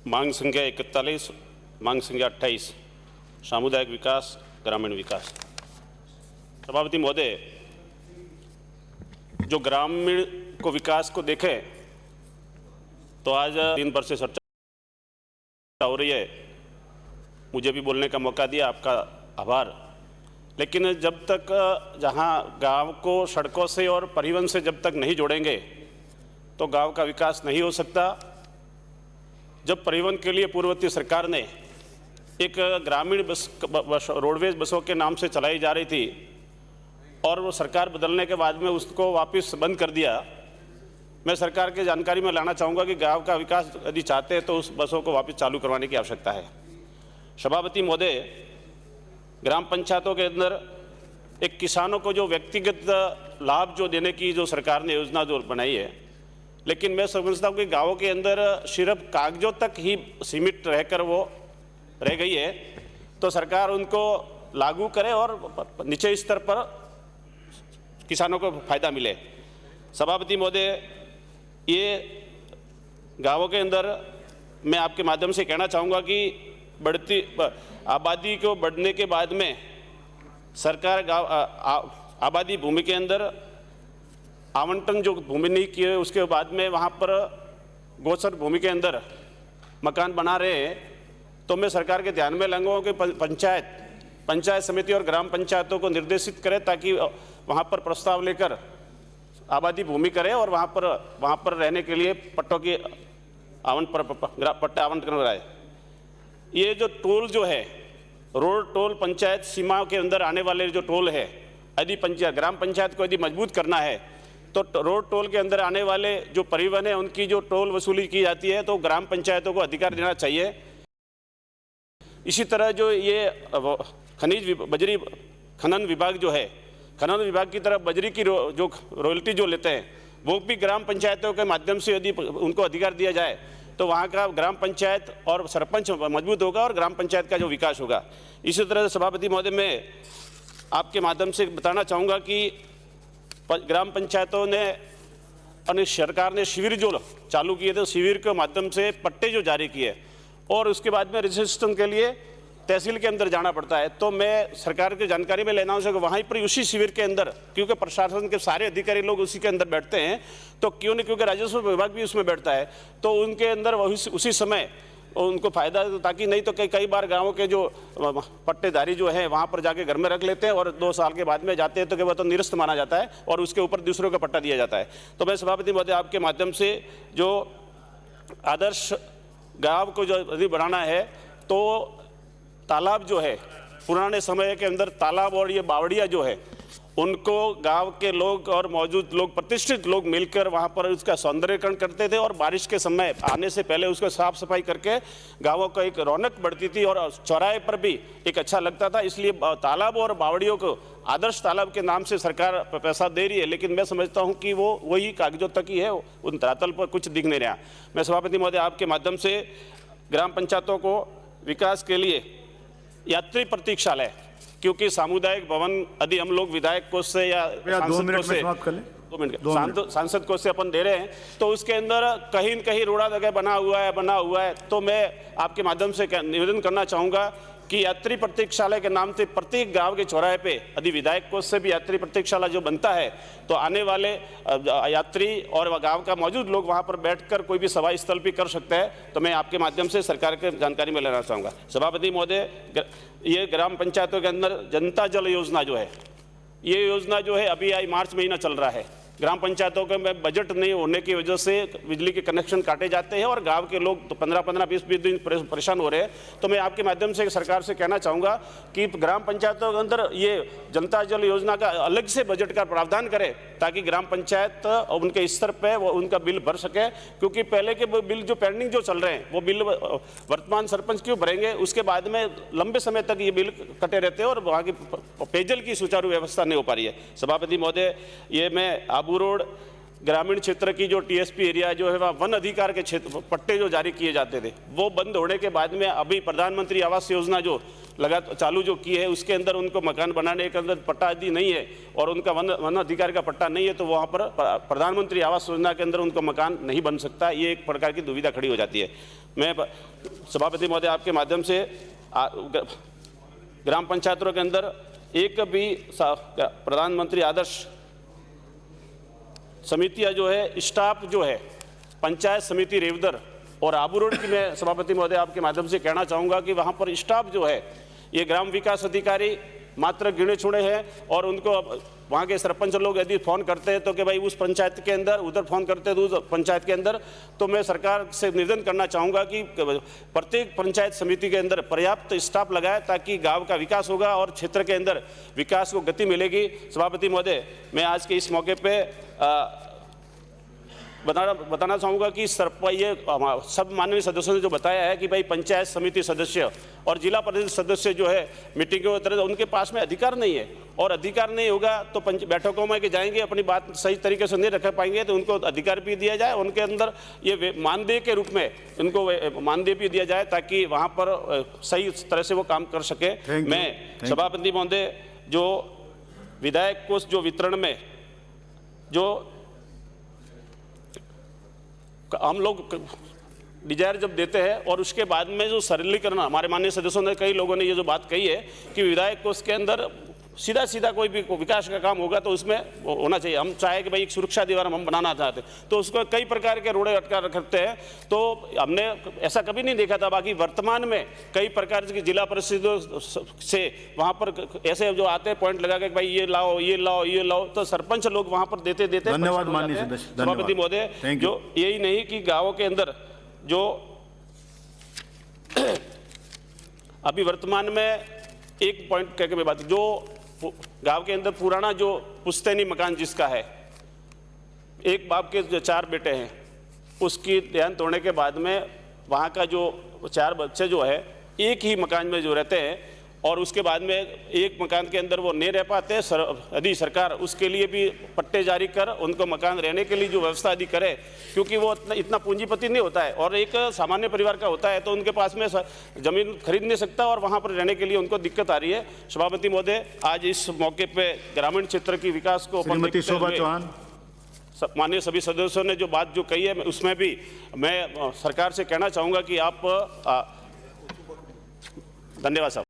मांग संख्या 41, मांग संख्या 28, सामुदायिक विकास ग्रामीण विकास। सभापति महोदय, जो ग्रामीण को विकास को देखें तो आज दिन भर से चर्चा हो रही है। मुझे भी बोलने का मौका दिया, आपका आभार। लेकिन जब तक जहां गांव को सड़कों से और परिवहन से जब तक नहीं जोड़ेंगे तो गांव का विकास नहीं हो सकता। जब परिवहन के लिए पूर्ववर्ती सरकार ने एक ग्रामीण बस रोडवेज बसों के नाम से चलाई जा रही थी और वो सरकार बदलने के बाद में उसको वापस बंद कर दिया। मैं सरकार के जानकारी में लाना चाहूँगा कि गांव का विकास यदि चाहते हैं तो उस बसों को वापस चालू करवाने की आवश्यकता है। सभापति महोदय, ग्राम पंचायतों के अंदर एक किसानों को जो व्यक्तिगत लाभ जो देने की जो सरकार ने योजना जो बनाई है, लेकिन मैं समझता हूँ कि गाँवों के अंदर सिर्फ कागजों तक ही सीमित रहकर वो रह गई है। तो सरकार उनको लागू करे और निचले स्तर पर किसानों को फायदा मिले। सभापति महोदय, ये गाँवों के अंदर मैं आपके माध्यम से कहना चाहूँगा कि बढ़ती आबादी को बढ़ने के बाद में सरकार आबादी भूमि के अंदर आवंटन जो भूमि नहीं किए उसके बाद में वहाँ पर गोचर भूमि के अंदर मकान बना रहे हैं। तो मैं सरकार के ध्यान में लाऊंगा कि पंचायत समिति और ग्राम पंचायतों को निर्देशित करें ताकि वहाँ पर प्रस्ताव लेकर आबादी भूमि करें और वहाँ पर रहने के लिए पट्टों की पट्टा आवंटन कराए। ये जो टोल जो है, रोड टोल पंचायत सीमाओं के अंदर आने वाले जो टोल है, यदि ग्राम पंचायत को यदि मजबूत करना है तो रोड टोल के अंदर आने वाले जो परिवहन है उनकी जो टोल वसूली की जाती है तो ग्राम पंचायतों को अधिकार देना चाहिए। इसी तरह जो ये खनिज बजरी खनन विभाग जो है, खनन विभाग की तरफ बजरी की जो रॉयल्टी जो लेते हैं वो भी ग्राम पंचायतों के माध्यम से यदि उनको अधिकार दिया जाए तो वहाँ का ग्राम पंचायत और सरपंच मजबूत होगा और ग्राम पंचायत का जो विकास होगा। इसी तरह से सभापति महोदय, मैं आपके माध्यम से बताना चाहूँगा कि ग्राम पंचायतों ने और सरकार ने शिविर जो चालू किए थे, शिविर के माध्यम से पट्टे जो जारी किए और उसके बाद में रजिस्ट्रेशन के लिए तहसील के अंदर जाना पड़ता है। तो मैं सरकार की जानकारी में लेना हो वहीं पर उसी शिविर के अंदर, क्योंकि प्रशासन के सारे अधिकारी लोग उसी के अंदर बैठते हैं, तो क्यों नहीं, क्योंकि राजस्व विभाग भी उसमें बैठता है, तो उनके अंदर उसी समय उनको फायदा, ताकि नहीं तो कई बार गाँवों के जो पट्टेदारी जो है वहाँ पर जाके घर में रख लेते हैं और 2 साल के बाद में जाते हैं तो वह तो निरस्त माना जाता है और उसके ऊपर दूसरों का पट्टा दिया जाता है। तो मैं सभापति महोदय आपके माध्यम से जो आदर्श गाँव को जो यदि बढ़ाना है तो तालाब जो है, पुराने समय के अंदर तालाब और ये बावड़िया जो है उनको गांव के लोग और मौजूद लोग, प्रतिष्ठित लोग मिलकर वहां पर उसका सौंदर्यीकरण करते थे और बारिश के समय आने से पहले उसको साफ सफाई करके गांवों का एक रौनक बढ़ती थी और चौराहे पर भी एक अच्छा लगता था। इसलिए तालाब और बावड़ियों को आदर्श तालाब के नाम से सरकार पैसा दे रही है, लेकिन मैं समझता हूँ कि वो वही कागजों तक ही है, उन धरातल पर कुछ दिख नहीं रहा। मैं सभापति महोदय आपके माध्यम से ग्राम पंचायतों को विकास के लिए यात्री प्रतीक्षालय, क्योंकि सामुदायिक भवन यदि हम लोग विधायक कोष से या सांसद कोष से अपन दे रहे हैं तो उसके अंदर कहीं न कहीं रोड़ा जगह बना हुआ है। तो मैं आपके माध्यम से निवेदन करना चाहूँगा कि यात्री प्रतीक्षालय के नाम से प्रत्येक गांव के चौराहे पे यदि विधायक कोष से भी यात्री प्रतीक्षालय जो बनता है तो आने वाले यात्री और गांव का मौजूद लोग वहां पर बैठकर कोई भी सभा स्थल भी कर सकते हैं। तो मैं आपके माध्यम से सरकार के जानकारी में लेना चाहूँगा। सभापति महोदय, ये ग्राम पंचायतों के अंदर जनता जल योजना जो है, ये योजना जो है अभी आई मार्च महीना चल रहा है। ग्राम पंचायतों के में बजट नहीं होने की वजह से बिजली के कनेक्शन काटे जाते हैं और गांव के लोग तो 15-15, 20-20 दिन परेशान हो रहे हैं। तो मैं आपके माध्यम से सरकार से कहना चाहूँगा कि ग्राम पंचायतों के अंदर ये जनता जल योजना का अलग से बजट का प्रावधान करें ताकि ग्राम पंचायत उनके स्तर पर वो उनका बिल भर सके, क्योंकि पहले के बिल जो पेंडिंग जो चल रहे हैं वो बिल वर्तमान सरपंच क्यों भरेंगे, उसके बाद में लंबे समय तक ये बिल कटे रहते हैं और वहाँ की पेयजल की सुचारू व्यवस्था नहीं हो पा रही है। सभापति महोदय, ये मैं आबू रोड ग्रामीण क्षेत्र की जो टीएसपी एरिया जो है वह वन अधिकार के क्षेत्र पट्टे जो जारी किए जाते थे वो बंद होने के बाद में अभी प्रधानमंत्री आवास योजना जो चालू जो की है उसके अंदर उनको मकान बनाने के अंदर पट्टा आदि नहीं है और उनका वन अधिकार का पट्टा नहीं है, तो वहाँ पर प्रधानमंत्री आवास योजना के अंदर उनको मकान नहीं बन सकता। ये एक प्रकार की दुविधा खड़ी हो जाती है। मैं सभापति महोदय आपके माध्यम से ग्राम पंचायतों के अंदर एक भी प्रधानमंत्री आदर्श समितियां जो है, स्टाफ जो है, पंचायत समिति रेवदर और आबू रोड की मैं सभापति महोदय आपके माध्यम से कहना चाहूँगा कि वहाँ पर स्टाफ जो है ये ग्राम विकास अधिकारी मात्र गिने चुने हैं और उनको वहाँ के सरपंच लोग यदि फ़ोन करते हैं तो कि भाई उस पंचायत के अंदर, उधर फ़ोन करते हैं तो उस पंचायत के अंदर, तो मैं सरकार से निवेदन करना चाहूँगा कि प्रत्येक पंचायत समिति के अंदर पर्याप्त स्टाफ लगाए ताकि गांव का विकास होगा और क्षेत्र के अंदर विकास को गति मिलेगी। सभापति महोदय, मैं आज के इस मौके पर बताना चाहूँगा कि ये सब माननीय सदस्यों ने जो बताया है कि भाई पंचायत समिति सदस्य और जिला परिषद सदस्य जो है मीटिंगों की तरह उनके पास में अधिकार नहीं है, और अधिकार नहीं होगा तो बैठकों में जाएंगे, अपनी बात सही तरीके से नहीं रख पाएंगे, तो उनको अधिकार भी दिया जाए, उनके अंदर ये मानदेय के रूप में उनको मानदेय भी दिया जाए ताकि वहाँ पर सही तरह से वो काम कर सके। मैं सभापति महोदय जो विधायक कोष जो वितरण में जो हम लोग डिजायर जब देते हैं और उसके बाद में जो सरलीकरण, हमारे माननीय सदस्यों ने कई लोगों ने ये जो बात कही है कि विधायक कोष के अंदर सीधा सीधा कोई भी विकास का काम होगा तो उसमें होना चाहिए। हम चाहे कि भाई एक सुरक्षा दीवार हम बनाना चाहते तो उसको कई प्रकार के रोड़े अटका रखते हैं, तो हमने ऐसा कभी नहीं देखा था। बाकी वर्तमान में कई प्रकार की जिला परिषदों से वहाँ पर ऐसे जो आते हैं पॉइंट लगा के भाई ये लाओ ये लाओ ये लाओ, तो सरपंच लोग वहाँ पर देते देते। धन्यवाद माननीय सदस्य। सभापति महोदय, जो यही नहीं कि गाँवों के अंदर जो अभी वर्तमान में एक पॉइंट कह के मैं बात, जो गांव के अंदर पुराना जो पुश्तैनी मकान जिसका है, एक बाप के जो 4 बेटे हैं, उसकी देहांत होने के बाद में वहाँ का जो 4 बच्चे जो है एक ही मकान में जो रहते हैं और उसके बाद में एक मकान के अंदर वो नहीं रह पाते, यदि सरकार उसके लिए भी पट्टे जारी कर उनको मकान रहने के लिए जो व्यवस्था यदि करे, क्योंकि वो इतना पूंजीपति नहीं होता है और एक सामान्य परिवार का होता है तो उनके पास में ज़मीन खरीद नहीं सकता और वहाँ पर रहने के लिए उनको दिक्कत आ रही है। सभापति महोदय, आज इस मौके पर ग्रामीण क्षेत्र की विकास को माननीय सभी सदस्यों ने जो बात जो कही है उसमें भी मैं सरकार से कहना चाहूँगा कि आप धन्यवाद साहब।